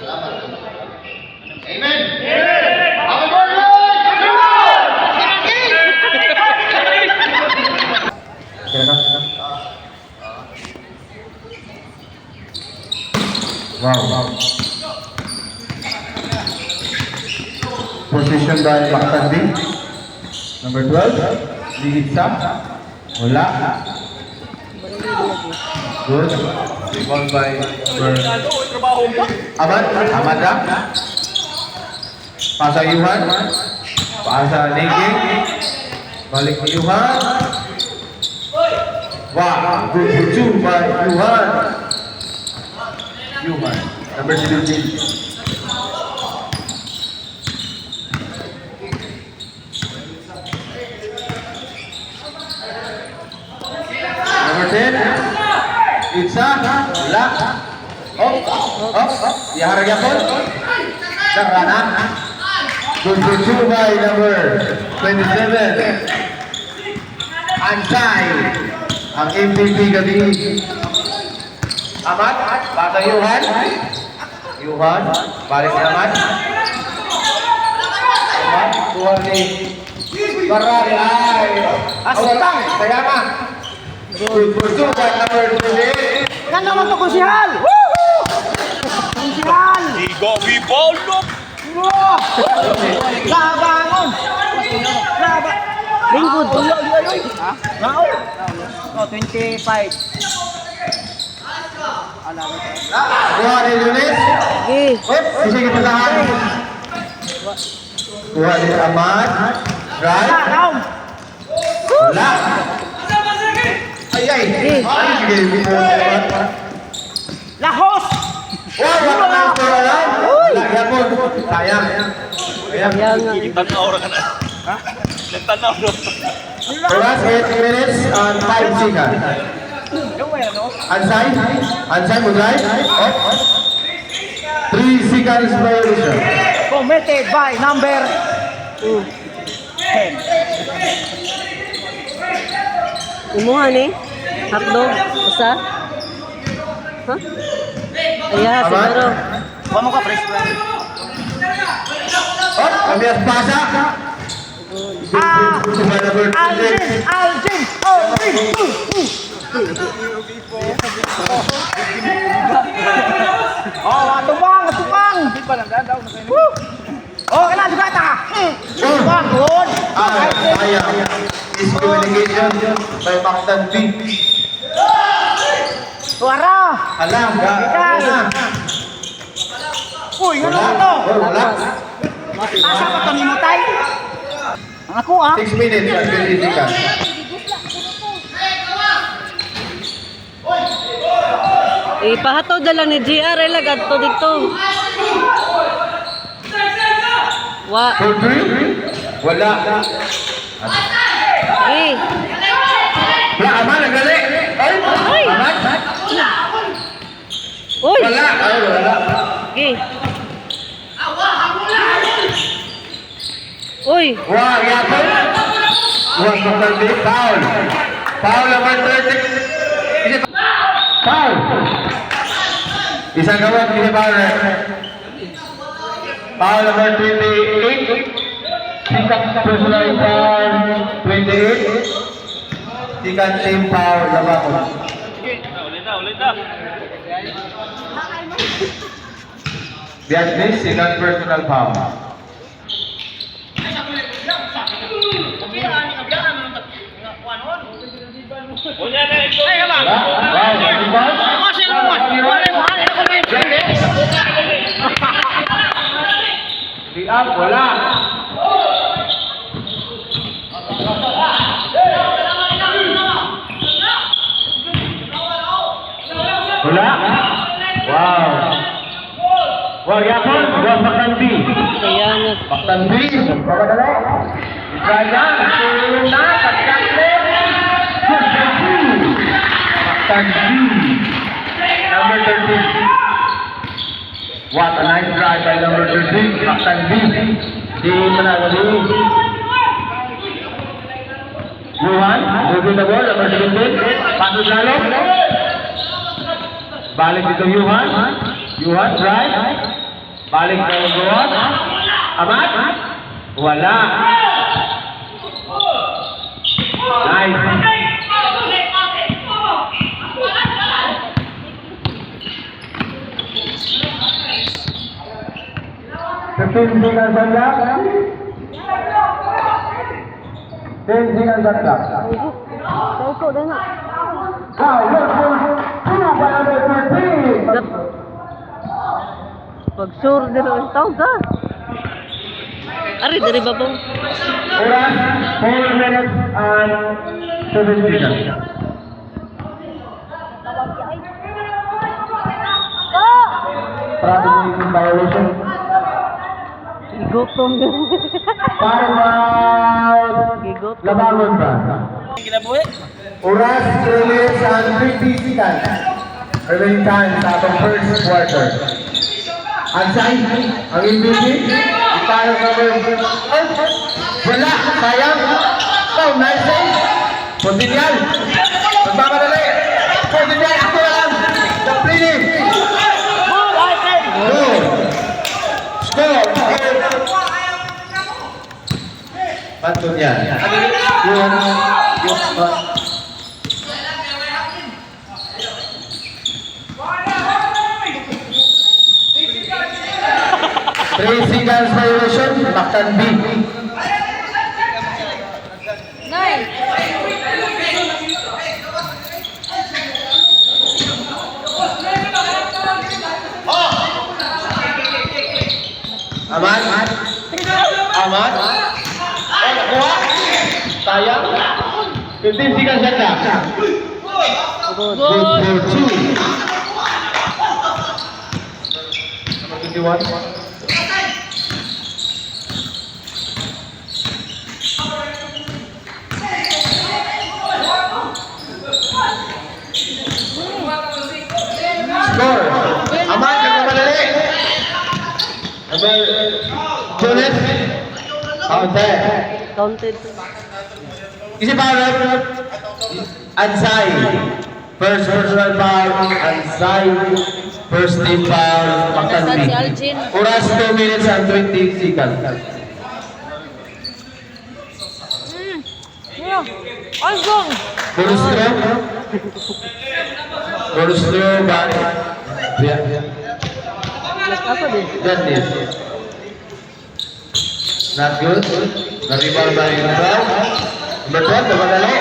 Amen! Happy birthday! Wow. Position by Makandi. Number 12. Ligitsa. Wala. Good. Ball by Abad. Amada. Pasa Yuhan. Pasa Negi. Balik ke Yuhan. Wah, good lucu by Yuhan. Yuhan. Number 17. Number 10. Itza. Wala. Iharagya po. Sarana. Good lucu by number 27. Ansay. Ang MVP gabi. Amat. Bata Yuhan. Yuhan. Balik naman. Amat. Tuhan ni Barari ay. Asutang. Kaya nga. Good lucu by number 28. Yan naman to, Kunsihal! Woohoo! Kunsihal! Igo Bibolo! Labangon! Laban! Lingkod! Ha? Nao? Oh, 25. Kuha ni Lunis. Sige kita tahan. Kuha ni Amat. Right. Raum! Wala. Ay. Sige, Lahos! wala na lang. Wala po. Sayang. Tanaw ka na. Ha? Nagtanaw no? The last 8 minutes and 5 seconds. Ansay mo drive. 3 seconds violation. Committed by number 10. Imuha ni? Hotdog? Usa? Ha? Ayan, siguro. Huwag mo ka, fresh fry. Kabias pasa. Algin! Atubang! Oh, kailan sugata! Atubang, good! Sayang. Miscommunication by Mactan B. Suara! Alam, Uy, ano to? Wala. Asa pa kami matay? Ang ako 6 minutes and 20 seconds. Ipahatod na lang ni GR. Ay, lagad to dito. Wa. For 3? Wala. Eh. Wala, Aman, nagali. Ay! Aman? Uy! Wala. Ay, wala. Eh. Uy! Wah, yapon. Wah, Mactan B. Foul. Foul number 30. Foul. Isang gawin, hindi foul. Foul number 28. Second personal foul 28. Second team foul naman. Ulit na. Bias second personal foul. Di up, wala. Wala. Wow. Wow, yapon. Wow, Mactan B. Ayan. Mactan B. Pagkakala. Ibraya. Tulong na. Pagkaklit. Mactan B. Number 13. What a nice drive by number 13. Mactan B. Di managali. Yuhan. Moving the ball. Number 17. Pasus lalo. Balik dito Yuhan. Yuhan, right? Balik na buwan. Amat? Wala. Nice. 15 seconds on clock. 10 seconds on clock. Ito din na. Now, look for 2 by number 13. Pag sure din ang tawag ka. Ari, dari ba po? Oras, 4 minutes and 7 seconds. Probably in violation. Gutom din. Time out. Labangon ba? Kinabuhi. Oras, 3 minutes and 50 seconds. Remaining time sa atong first quarter. Ansay, ang MVP, ipalo sa wala, sayang. Oh, nice save. Pontinyal. Magmamadali. Pontinyal, ako na lang. Complete. Good. Score. Pantun yan. Three seconds violation, Mactan B. Nice. Aman? Aman? Oh, nakuha? Sayang? 15 seconds yan lang. Good for 2. Number 21. Score. Aman, nagmamadali. Number Jonas. Out there. Counted. Isi para Ansay. First personal foul, Ansay. First team foul, Mactan B. Si Algin. Oras 2 minutes and 20 seconds. Algin. Bonus throw. Bonus throw by Apa din? Justice. Not good. Na-rebound by Iqbal. Number 12, namadali.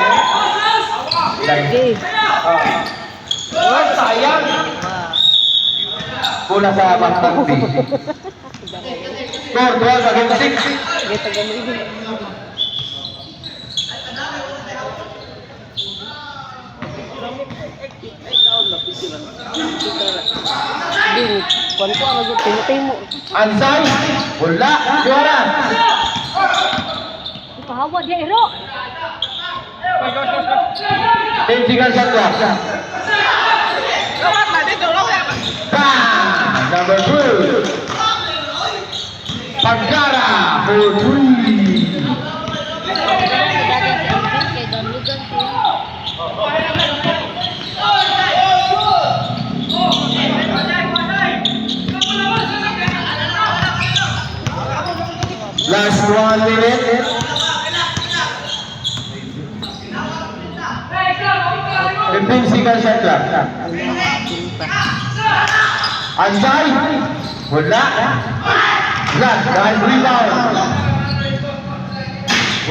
Okay. Oh, sayang. Pula sa Mactan B. Score 12 against 6. Kita gamay din. Din, kwanto ang agad tinutimo. Ansay, wala, juara. Ipahawa dia ero. 10 seconds on clock. Bang! Number 2. Pagkara for 3. Last 1 minute. 15 seconds on clock. Ansay, wala. Vlad, nice rebound.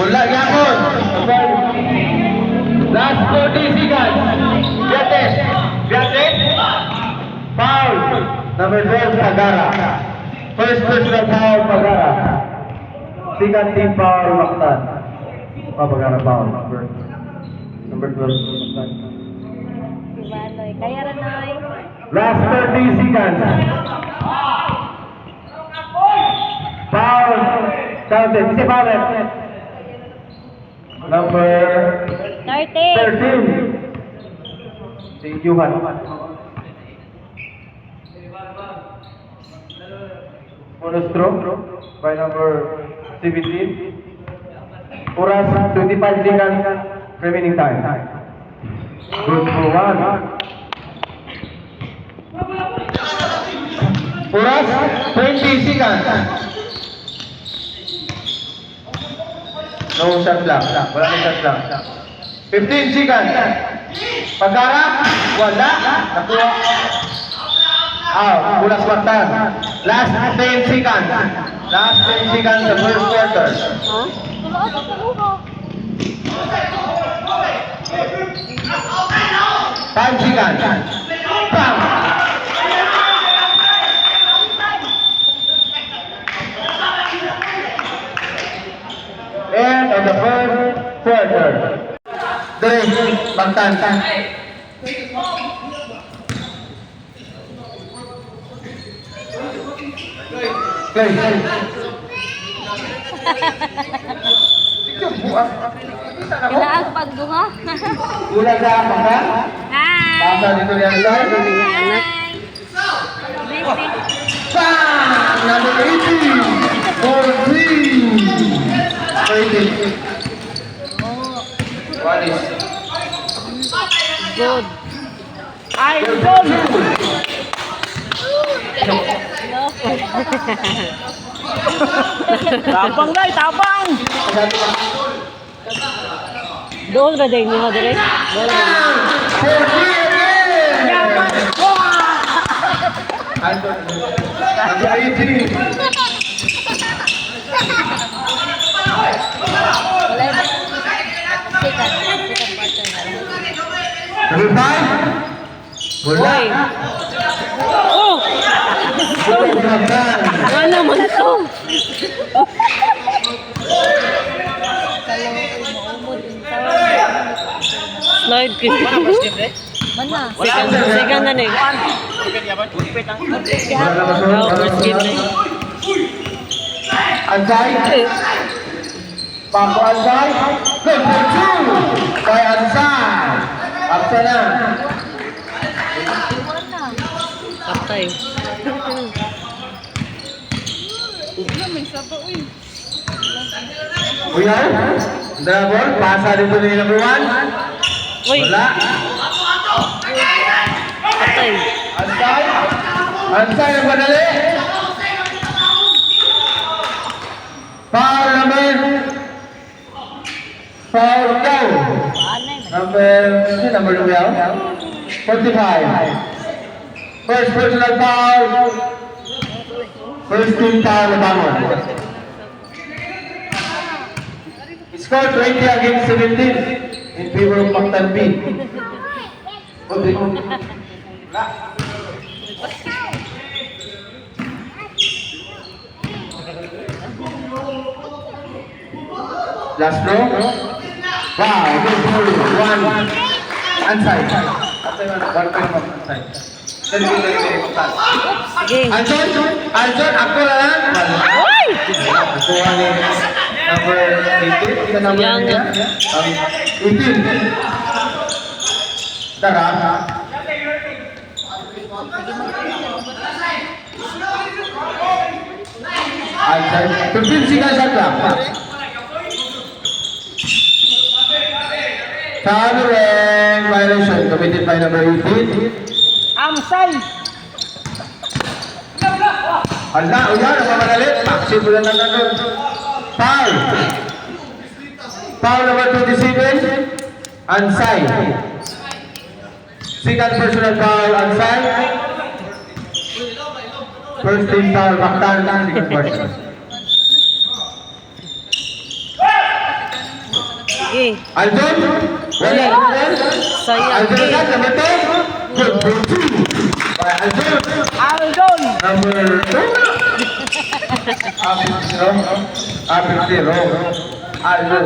Wala yapon. Last 40 seconds. Biate. Foul. Number 12, Pagara. First personal foul, Pagara. Second team foul, Mactan. Pagara foul. Number 12, Mactan. Kaya rin ay. Last 30 seconds. Foul. Counted. Kasi foul. Number 13. Si Johan. Bonus throw by number 17. Oras 25 seconds remaining time. Good for 1. Puras, 20 seconds. No shot clock. Wala na shot clock. 15 seconds. Pagkara, wala. Nakuha. Pulas quarter. Last 10 seconds. Last 10 seconds sa first quarter. Ha? 5 seconds. Bam! End of the first quarter. Dre, Bangtan. Play. Kinaag pagdunga. Kulang sa Bangtan. Hi! Basa dito niya lang. Anak. Bang! Number 18. 14. 13. What is? Good. Idol! Tabang na, tabang! Doon ra din mo dire. Doon ra. 14 again! Yaman! Wah! Number 18. Number 5. Wala. Hoy. Oh, Kulang sa Bangtan. ano man to? Slide ka. Mana? Second na ni. Wala na masunod. Oh, first game na. Ansay. Paco Ansay. Good for 2. By Ansay. Aksa na. Patay. Uyan. Double. Pasa dito ni number 1. Uy, Wala. patay. Ansay. Ansay ang madali. Foul naman. Foul daw. Number daw? 45. First personal foul. First team foul na bangon. Score 20 against 17 in favor of Mactan B. Last blow. Wow, good ball. One. Anside. One point of anside. Sige. Anson, ako na lang. Uy! Kuha ni number 18. Ika number Yang. niya? 18. Tara. Anside. 15 seconds at lang. Foul violation committed by number 18. Amsay! Hala, uyan, namamagalit. Maxi mo lang na doon. Foul. Foul number 27. Ansay. Second personal foul, Ansay. First team foul, Mactan. Second person. Sige. Aljon. Wala. Sayang. Aljon agad, number 2. Good for 2. Aljon. Aldon! Number 2. Apit zero. Aljon.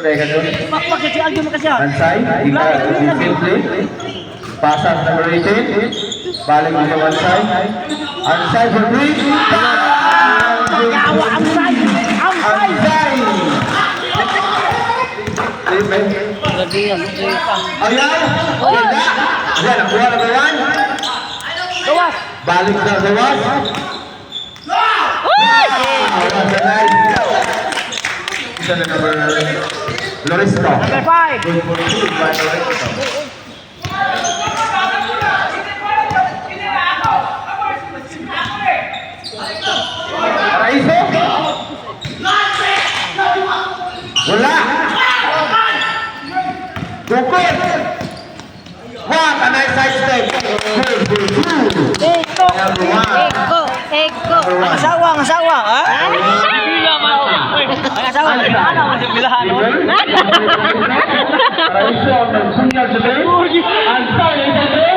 Rega doon. Bakit si Aldon kasi yan? Ansay, ika simply. Pasas number 18. Balik dito Ansay. Ansay for 3. Pagkawa, Amsay! Amsay! Ansay! Grabe yan. Ayan! Wala! Ayan, nakuha na ba yan? Gawas! Balik na gawas. Gawas na nice. Isa na number Lorisco. Number 5! Good for 2 by Lorisco. Paraiso. Wala. Tukod. One, a nice side step. Eko. Number one. Eko. Number one. Ang asawa, ha? Bila man. Ang asawa, ano mo sa bilahan? Paraiso ng Sunyal sa Bay. Ansay ng sa Bay.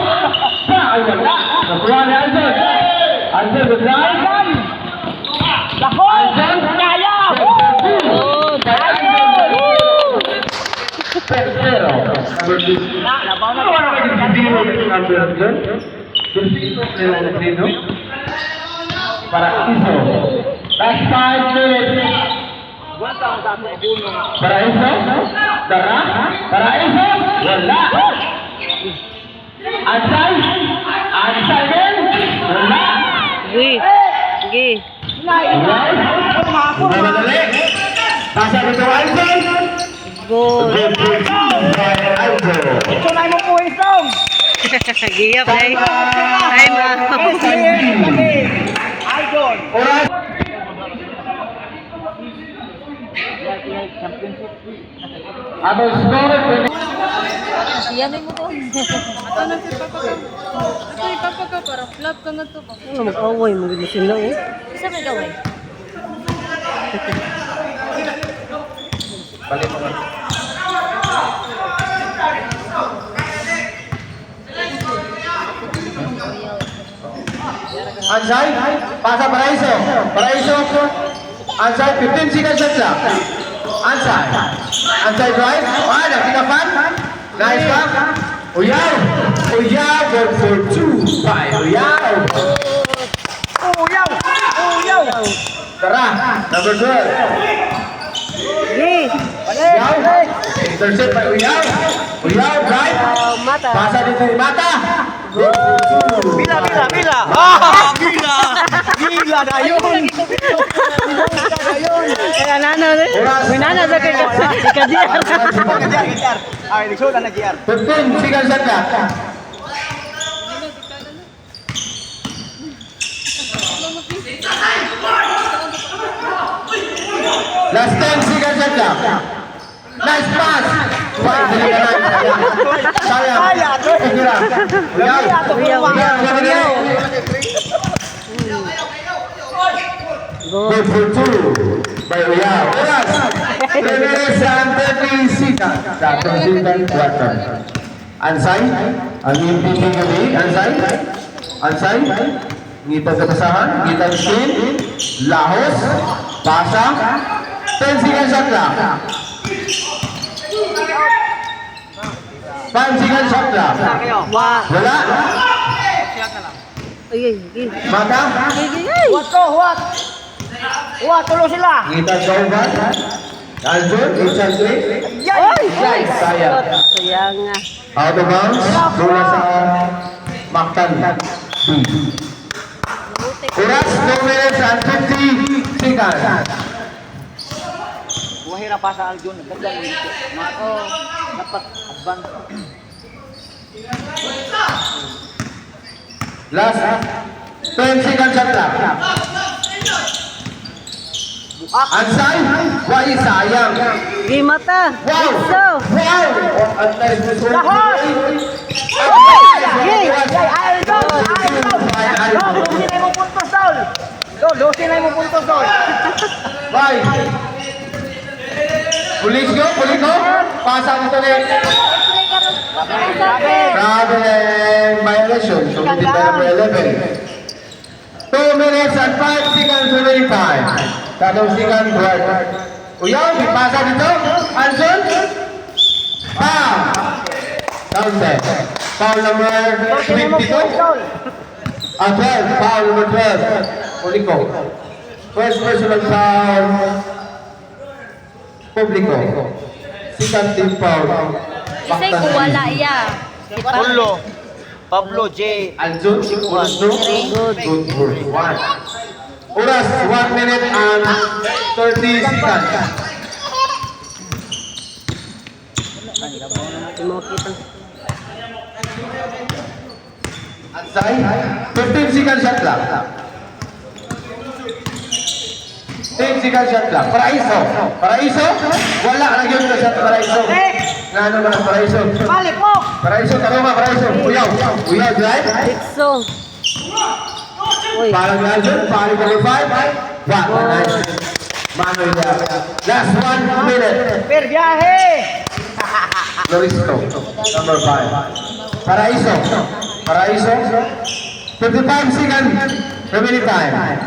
Ay, wala. Nakuha ni Anson. Anson, good night. Lako! Kaya! Good. Tercero. Number two. Labaw na. Paraiso. Last 5 minutes. Paraiso. Dara. Paraiso. Wala. Ansay. Ansay din. Wala. Gi. Gi. Madali. Pasa dito Anson. Good. Ito na mo po itong. Giyap ay. Ay ma. Idol. Oras. Atau skor Siyanin mo to. Ato na si Papa ka. Ato ni Papa ka para flat ka na to. Ano mag-away mo gid sila oh. Isa may gaway. balik mo. Ansay, pasa Paraiso. Paraiso. Ansay 15 seconds lang. Ansay. Ansay drive. Ah, nakikapan. Nice back. Uyaw. Uyaw for 2. 5. Uyaw. Uyaw. Tara, number 12. Gi. Uyaw. Intercept by Uyaw. Uyaw, drive. Mata. Pasa dito yung mata. Bila. Gila na yun. Kaya nana rin. May nana sa kay Kajiar. Kejar. Ay, nagsuda na GR. 15 seconds lang. Last 10 seconds lang. Nice pass. Wah, dali ka na. Sayang. Okay lang. Uyaw. Good for 2 by Uyaw. Oras. 3 minutes and 30 seconds. Datang second quarter. Ansay. Ang MVP gabi. Ansay. Ngitang kapasahan. Ngitang spin. Lahos. Pasa. 10 seconds shot lang. 5 seconds shot lang. Wa. Wala. Ay, gi. Mata. Huwag ko, huwag. Huwag, tulo sila. Ngitang Sauban. Aljon. Richard Lee. Ay, Sayang. sayang nga. Out of bounds. Mula sa Mactan. Oras 2 minutes and 50 seconds. Buhira pa sa Aljon. Nagdagan dito. Dapat advance. Last 10 seconds shot lang. Ansay. Why sayang. Gi mata. Wow! Iso. Wow! Ang nice mo sa Lusin na mo puntos, Saul. Lusin na mo puntos, Saul. Bye! Pulis ko? Pasa mo ito rin. Traveling violation. Committed by number 11. 2 minutes and 5 seconds remaining time. Tatong second quarter. Uyaw, may pasa dito. Anson. Foul. Counted. Foul number 22. 12. Foul number 12. Publico. First personal foul. Publico. Second team foul. Isay ko wala iya. Pablo J. Aljon. Good work. 1. Oras 1 minute and 30 seconds. Mo kita. Ansay. 15 seconds shot lang. 10 seconds shot clock. Paraiso. Paraiso. Wala na yun na shot Paraiso. Nga ano ba ng Paraiso? Balik mo! Paraiso, taro ka Paraiso. Uyaw. Uyaw, drive. Dixo. Uy. Parang nga dyan. Parang number 5. Wow, nice. Manoy na. Last 1 minute. Per biyahe! Loristo. Number 5. Paraiso. Paraiso. 55 seconds. Remaining time.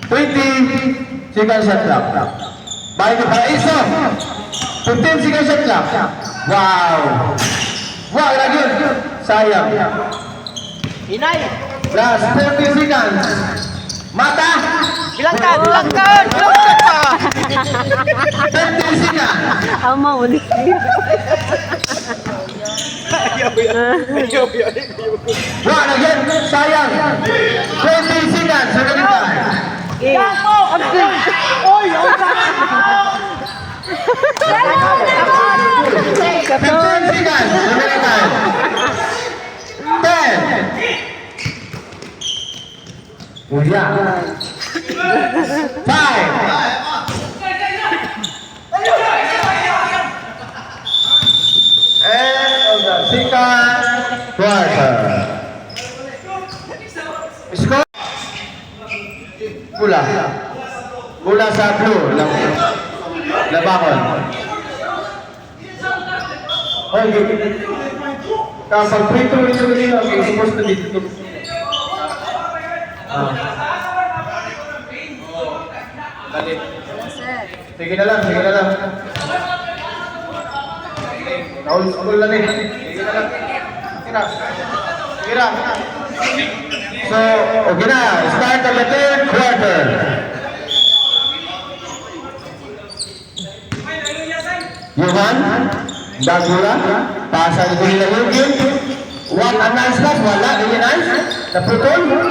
20 seconds shot clock. Balik ni Paraiso. 15 seconds shot clock. Wow. Wow, lagi. Sayang. Inay! Last 30 seconds. Mata. Bilangkan! Bilangkan! Bilangkan! 30 seconds. Ama, ulit. Wow, again. Sayang. 20 seconds. Remaining time. Bilang mo! Oy! Oy! 15 seconds. Remaining time. 10. Uya. 5. End of the second quarter. Score. Bola. Bola sa blue. Labangon. Okay. Kapag prito rin yung nila, okay, supposed to be dito. Dali. Sige na lang, sige na lang. Old school lang eh. Sige na lang. Tira. Tira. So, okay na. Start of the third quarter. Johan, Dagula, pasan ko nila yung game. What a nice pass, wala, really nice. Naputol.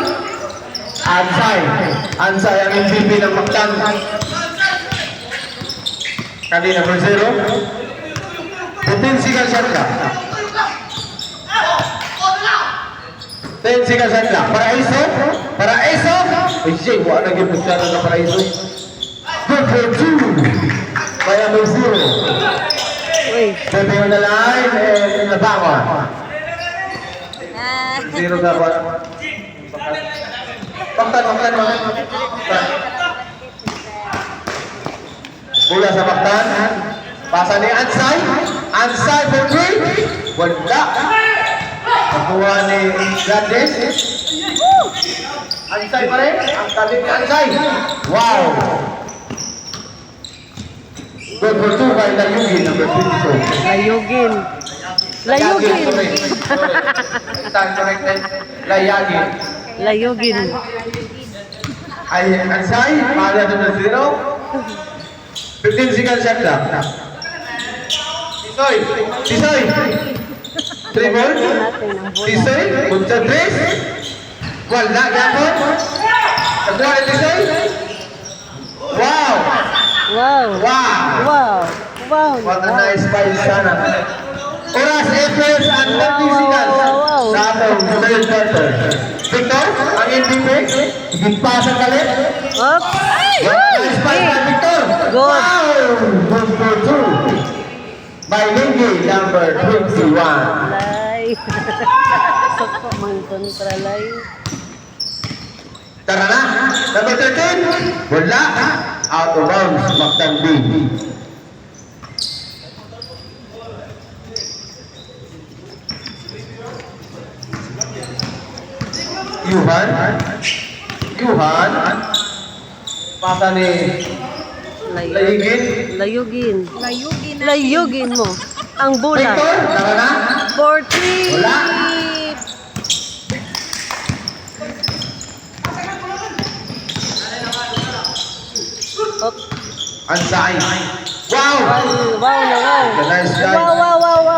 Ansay. Ansay ang MVP ng Mactan. Kanina for 0. 15 seconds shot clock. 10 seconds shot clock. Paraiso. Paraiso. Ay, Jay, wala nang yung masyado na Paraiso. Good for 2. Kaya may 0. Uy. Stepping on the line and Labangon. 0 sa buwan. Baktan. Bola sa Baktan. Pasa ni Ansay. Ansay for 3. Wala. Nakuha ni Grandes. Ansay pa rin. Ang talim ni Ansay. Wow. Good for 2 by Layugin, number 52. Layugin. Layugin. Stand corrected. Layagin. Layugin. Ay, Ansay, pala doon na 0. 15 seconds shot clock. Tisoy. 3 ball. Tisoy, punta 3. Wala, gapon. Nakuha ni Tisoy. Wow. Wow. Wow. Wow. Wow. What a nice fight sana. Oras, Aprils, and 30 seconds. Wow. Sa atong third quarter. Victor, ang MVP. Gitpasa kalit. Up. Nice fight by Victor. Good. Wow. Good for 2. By Lingy, number 21. Lay. Soko man kontra lay. Tara na. Number 13. Wala. Out of bounds. Mactan B. Yuhan. Pasa ni Layugin. Layugin. Layugin mo. Ang bola. Victor, tara na. 40. Wala. Up. Ansay. Wow. Wow na wow. The nice guy. Wow.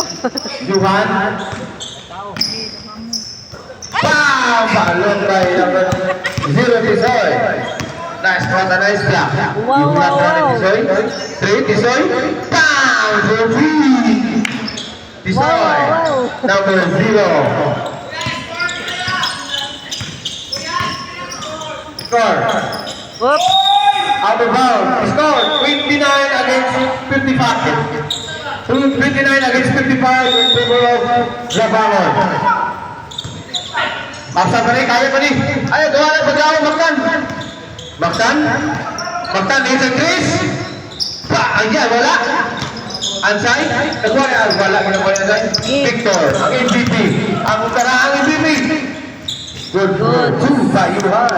Yuhan. Bam! Balong by number 0 Tisoy. Nice, what a nice block. Wow. Tisoy. 3 Tisoy. Bam! For 3. Tisoy. Wow. Number 0. Score. Up. Out of bounds. Score 29 against 55. 29 against 55 in favor of Zabangon. Baksan pa rin, kaya pa rin. Ay, gawa na paglaw, Baktan. Baktan. Baktan, dito sa Chris. Ayan, wala. Ansay, nagwa na, wala mo na po yan, Ansay. Victor, ang MVP. Ang ang MVP. Good. 2 by Johan.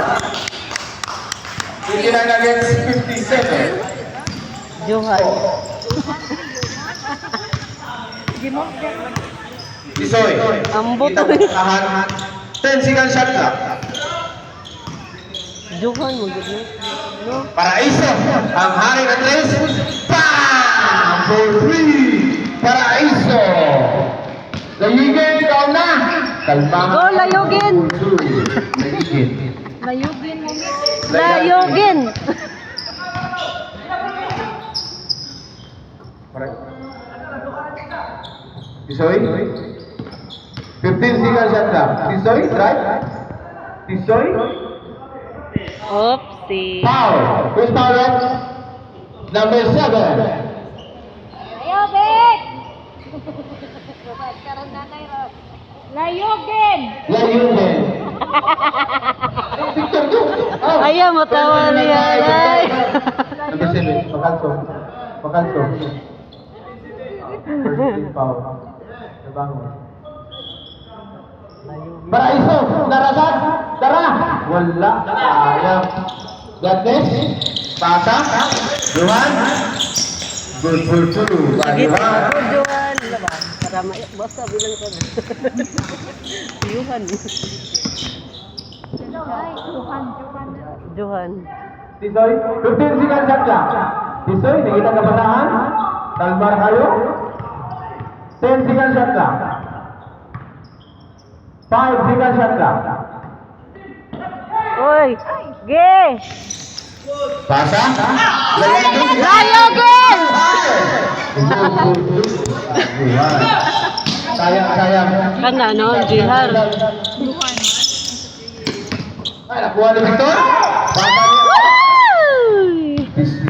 29 against 57. Johan. Isoy. Ambot. Kita mo tahan. 10 second shot clock. Johan mo gud no. Paraiso, ang hari ng tres. Bam! For 3. Paraiso. Layugin, ikaw na. Kalma. Go, layugin. Layugin. Layugin mo. Layugin. Tisoy. 15 second shot clock. Tisoy, right? Tisoy. Oopsie. Foul. Who's foul? Number 7. Layugin. Layugin. Layugin. Ayaw mo tawa niya. Number 7. Pakalso. Pakalso. First team foul. Nabangon. Paraiso. Narasad. Tara. Wala. Ayaw. Gladness. Pasa. Johan. Good for 2. Johan. Johan. Para basta bilang ko na. Johan. Johan. Tisoy. 15 seconds shot clock. Tisoy, hindi kita kabataan. Talmar kayo. 10 seconds shot clock. 5 seconds shot clock. Oy. Ge. Pasa. Layugin. Sayang. Kana no, Jihar. Ay, nakuha ni Victor. Pasa niya.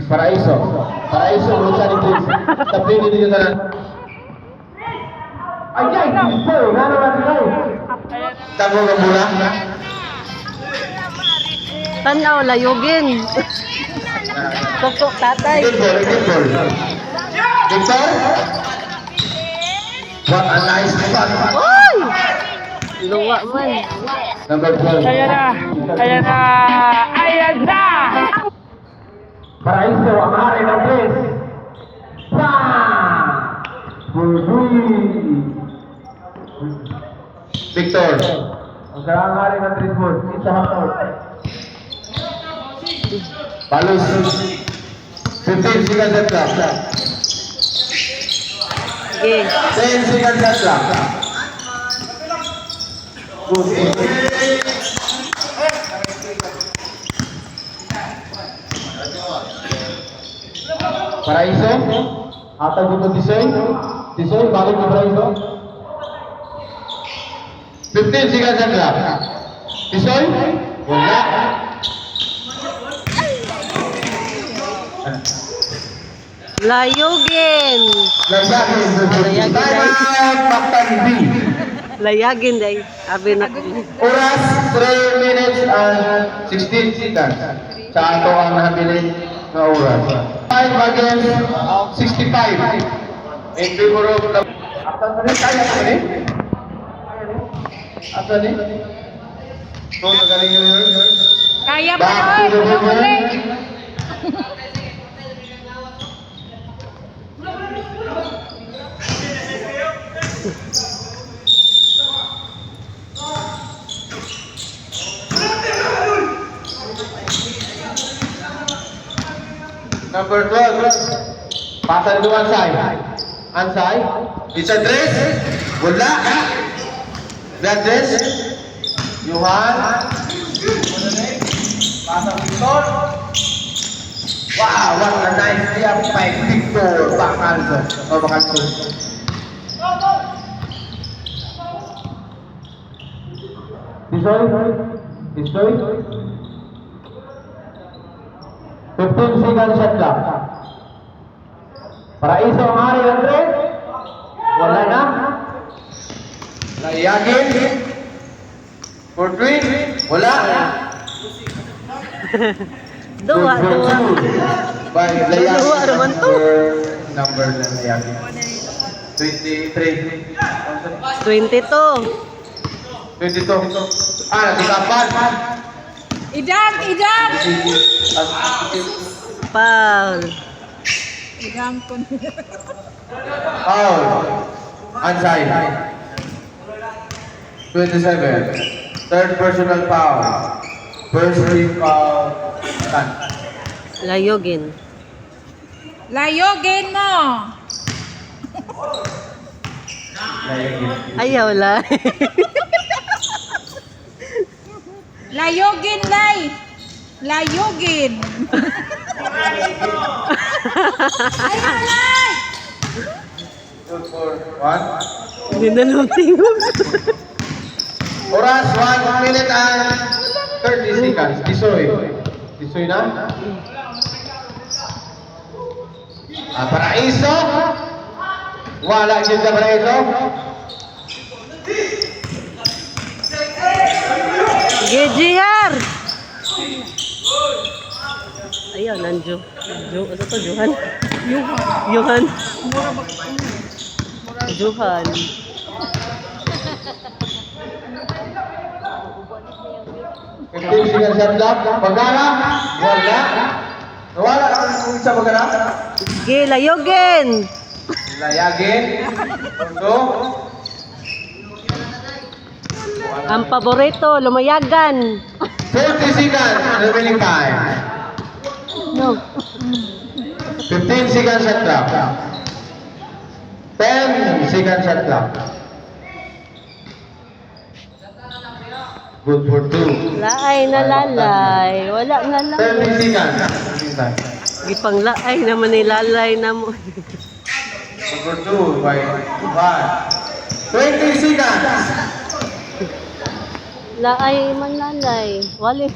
Paraiso. Paraiso, lusa ni Chris. Tapi ini dia jalan. Ay, Victor. Ngano ba tayo? Tago ng mula. Tanaw, layugin. Tuktok tatay. Good ball. Victor. What a nice pass. Oy! Luwa man. Number 12. Ayan na! Paraiso, ang hari ng Chris. Victor. Ang sarang hari ng Chris Wood. Isa hapon. Palos. 15 seconds at clock. Ge. 10 seconds at clock. Good. Paraiso. Atag dito Tisoy. Tisoy, balik ni Paraiso. 15 seconds at clock. Tisoy. Wala. Layugin. Layagin. Time out, Baktan B. Layagin day. Abi na. Oras, 3 minutes and 16 seconds. Sa ato ang nabilin na oras. 5 against 65. In favor of the... Asan pa rin? Kaya pa rin? Asan rin? So, nagaling yun. Kaya Back to the movement. Number 12. Pasa dito Ansay. Ansay. It's a dress. Wala. Gladness. Johan. Pasa Victor. Wow, what a nice jump by Victor. Bakalso. O Bakalso. Tisoy. Tisoy. 15 seconds shot clock. Paraiso ang hari ng 3. Wala na. Layagin. For 3. Wala. Dua, dua. By Layagin. Dua naman to. Number na Layagin. 23. 22. 22. Natikapan. Idam, idam! Foul. Idam ko niya. Foul. Onside. 27. Third personal foul. First team foul. Stand. Layogin. Layogin mo! Ayaw la. Layogin, lay! Layogin! Ayaw, lay! Good for 1. Hindi na lang tingog. Oras 1 minute and 30 seconds. Tisoy. Tisoy na. Paraiso. Wala dyan na Paraiso. GGR! Ayaw, nanjo. Ano to, Johan? Johan. Johan. Fifteen seconds shot clock. Bagara. Wala. Nawala ang isa Bagara. Sige, layogin! Layagin. Punto. Ang paborito, lumayagan. 40 seconds. Remaining time. No. 15 seconds shot clock. 10 seconds shot clock. Good for 2. Laay na lalay. Wala na lang. 30 seconds. Gipang laay naman ni lalay na mo. Good for 2 by 1. 20 seconds. Laay man lalay. Walis.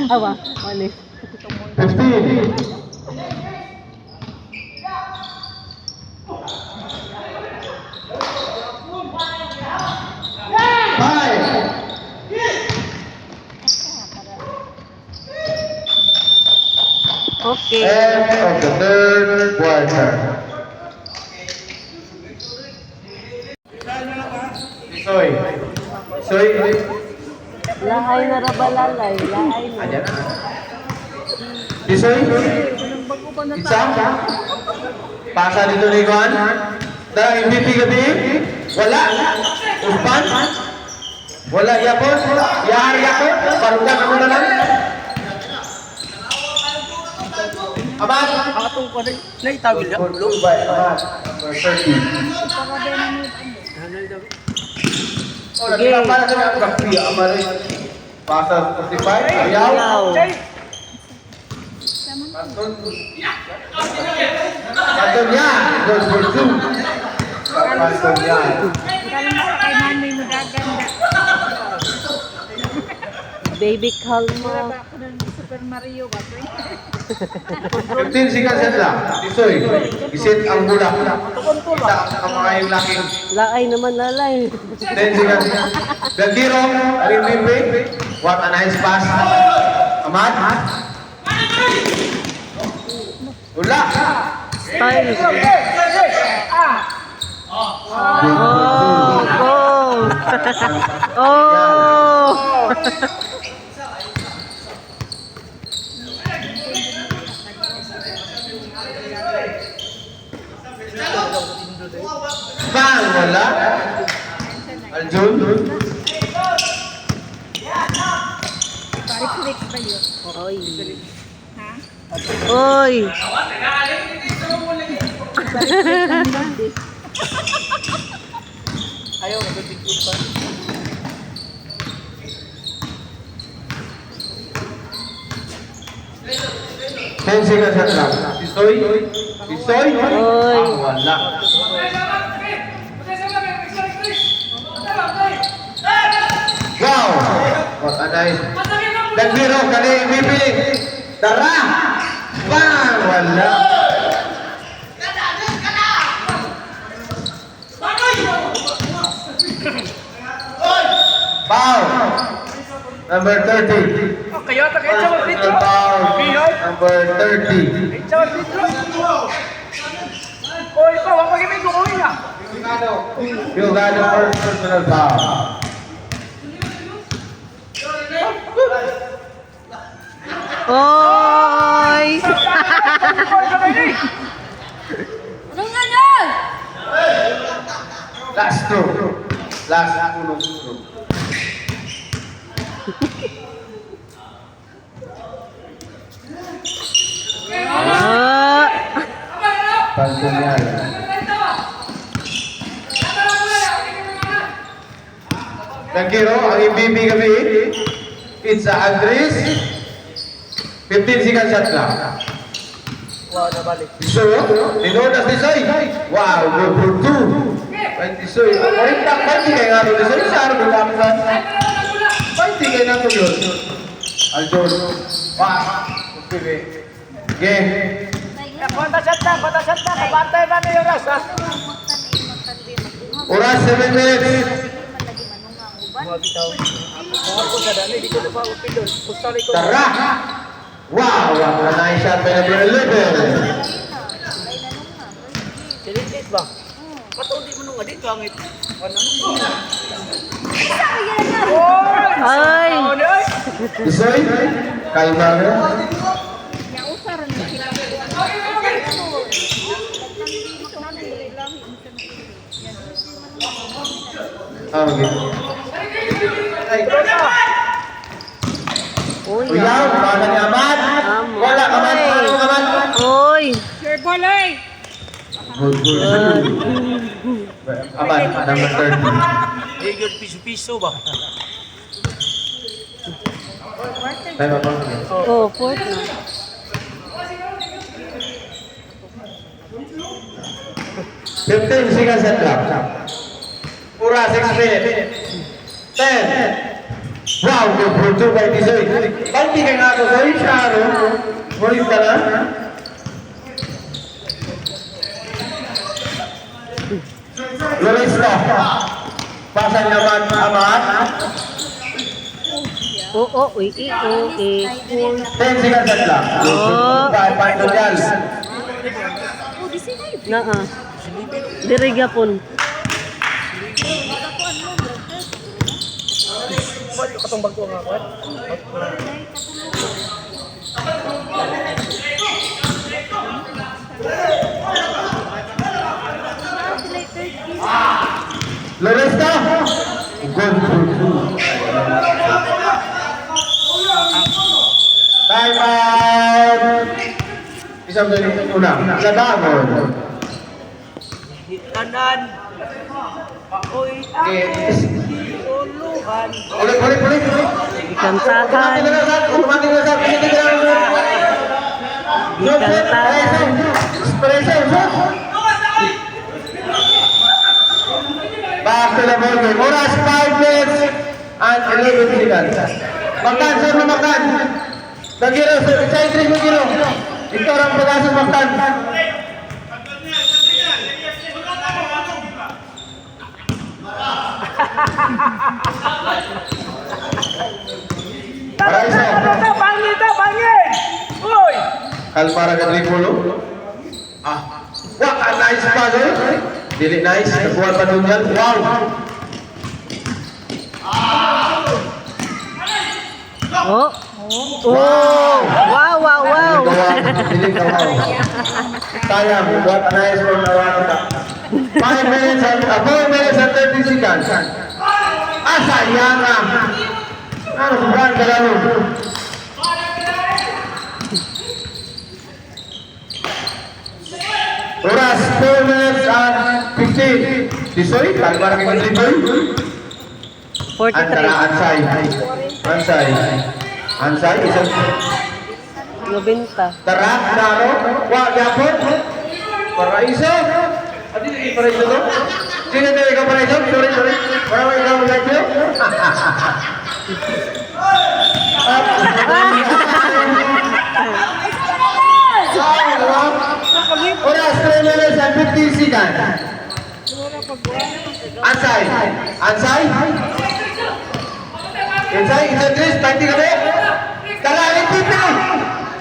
Awa, walis. 15. Okay. End of the third quarter. Soy. Soy. Laay na rabalalay. Laay na. Ayan na. Soy. Isang. Pasa dito ni Juan. Dahil MVP gabi. Wala. Uspan. Wala. Yapon. Yahar yapon. Parugan ako na lang. Aman. Atong pa rin. Naitawil niya. Blue by Aman. Number 30. Oh, nakita para sa mga kapiya. Aman rin. Pasa 45. Ayaw. Ayaw. Pantun niya. Good for 2. Pantun niya. Kay manoy mo gaganda. Baby kalma. Ako ng Super Mario ba? 15 seconds yan lang. Tisoy. Isit ang bulak. Kita ang mga yung laking. Laay naman lalay. 10 seconds. Gandiro. Rimimbe. What a nice pass. Aman. Wala. Style. Oh, oh. Bang! Wala. Aljun. Reflex ba yun? Oy. Ha? Oy. Ayaw, nagbibigot pa. 10 seconds at lang. Tisoy. Tisoy. Oy. Wala. Wow! What a nice. Nagbiro, kani bibili. Tara! bang! Wala. Foul. Number 30. Oh, kaya ta kaya sa free Personal throw. foul. Bihoy. Number 30. Sa free throw. Oy, pa wa pag-ibig ko niya. Biogado first personal foul. Oy! Anong ganyan? Last two. Last ulong two. Ah! Pantunyan. Nagkiro, ang MVP kami, it's Andres. 15 seconds shot lang. Wow, nabalik. So, Linodas Tisoy. Wow, good for two. Tisoy. Parinta, parinti kayo nga rin Tisoy. Sa araw ng kamisan. Parinti kayo nga rin. Aljon. Wow. Okay. Okay. Konta shot na, kabantay na ni Oras. Ha? Oras 7 minutes. Mga bitaw. Ako sa dali, di ko na pa upilon. Pustali ko. Tara! Wow! Ang nice shot by number 11. Silipit ba? Patuloy mo nung adit, langit. Ano? Ay! Tisoy, kalma ka. Okay. Uy! Uyaw, baka ni Amad. Wala, Amad. Ano, Amad? Uy! Sure ball eh. Good, good. Amad, number 30. Higod piso-piso ba? Tayo ba? Oh, fourth na. Fifteen seconds at clock. Pura 6 minutes. 10. Wow, good for two by Tisoy. Panti ka nga ito, Soy. Siya, Mulis ka na. Lulis ka. Pasan naman, Amad. Oo, uy, oo, eh. 10 seconds at clock. Oh. Five tutorial. Na ah. Diri gyapon. Balik katong bago nga ako. Lulis ka. Good for two. Time out. Isang dali una. Labangon. Tanan. Ako'y Yes. uluhan. Ulit. Ikantahan. Automatic na sa Ikantahan. Back to the ball game. Oras 5 minutes and 11 seconds. Makan, sir na makan. Nagiro, sa entry mo giro. Ito ang pag-asas makan. Para isa. Bangin! Uy! Kalmara ka tripulo. Wah, nice pass eh. Dili nice. Nakuha pa doon yan. Wow. Oh. Oh. Wow, wow, wow. Dili ka wow. Sayang. What a nice one na wala ka. 4 minutes and 30 seconds. Sayang ah. Ano, sobrang kalaro. Oras 4 minutes and 15. Tisoy, kalmar kang dribble. 43. Antara Ansay, isang 90. tara, naro, wag yapon. Paraiso. Adi, paraiso to. Sino tayo ikaw paraiso? Sorry. Para may ikaw mag-yapyo. seconds. Ansay. Ansay. Ansay, isa Chris, 20 kami. Tagalin dito.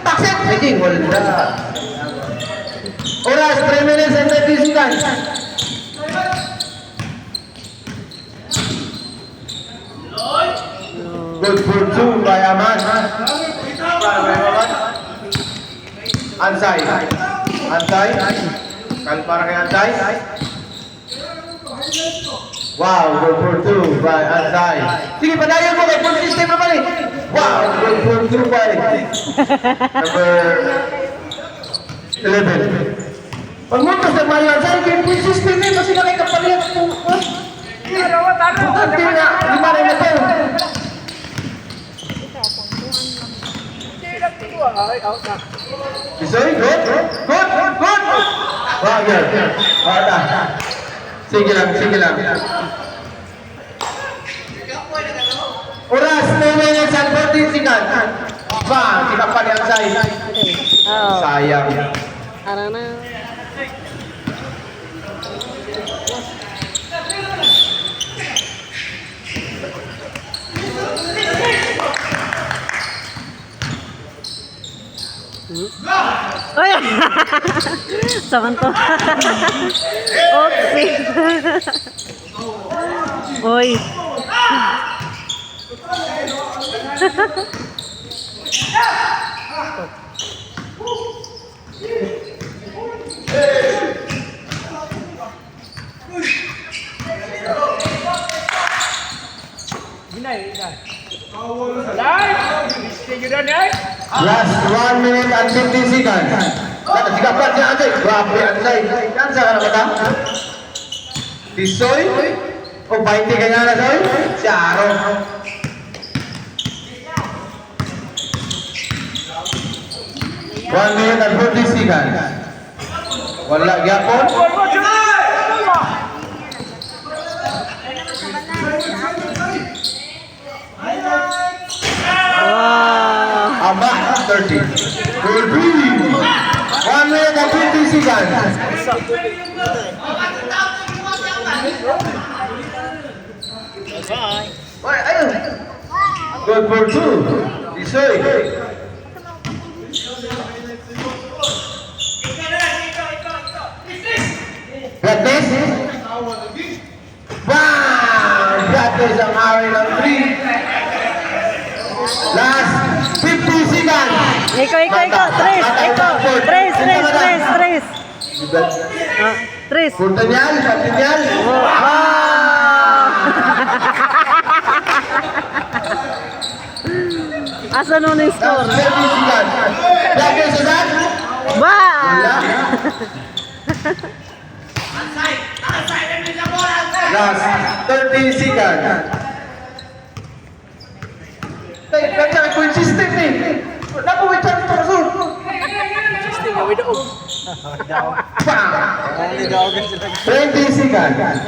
Taksit. Sige, wala. Oras, 3 minutes and 30 seconds. Good for 2 by Aman. Ansay. Ansay. Kalpara kay Ansay. Wow, good for 2 by Ansay. Sige, padayon mo kay full system naman eh. Wow, good for 2 by number 11. Pagmutos na Mario Ansay, kay full system eh, kasi na kay kapalit. Hindi nga, lima rin na tayo. Isoy, good. Good. Wow, good. Wala. Sige lang. Oras, 2 minutes and 14 seconds. Bang, kinapa ni Ansay. Oh. Sayang. Ara na. Oy! Saman to. Oopsie. Oy. Last 1 minute and 15 seconds. Kata sigapan niya Ansay. Grabe Ansay. Yan sa kana mata. Tisoy. O 20 kanya na Soy. Si Aro. One minute and 40 seconds. Wala gyapon. Wow. Aba, 30. 1 minute and 20 seconds. Why, ayun. Good for 2. Isoy. Gatis. Bang! Gatis ang awin ng 3. Last 50 seconds. Iko. Tres. Tres. Puntenyal. Asa nun yung score? Last 30 seconds. Lagi sa dad. Ba! Last 30 seconds. Tayo, kaya consistent eh. Napuwitan ito kaso. Bang! 20 seconds.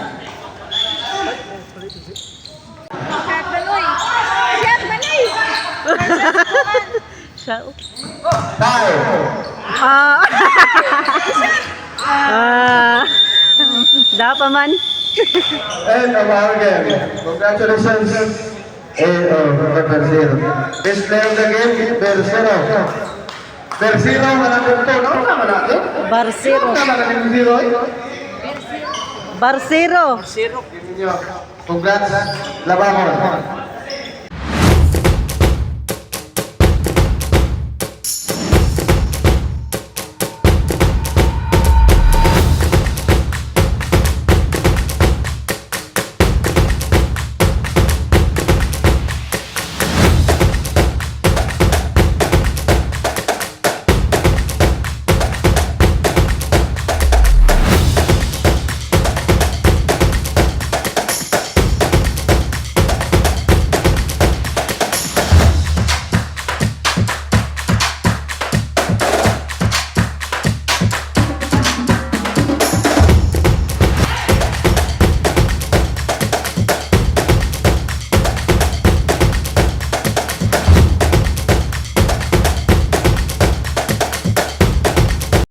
Siya. Tayo. Dapa man. And our game. Congratulations. Bersero. Best player of the game, Bersero. Bersero, walang punto, no? Tama natin? Barsero. Tama natin yung zero, eh? Barsero. Congrats, Labamon.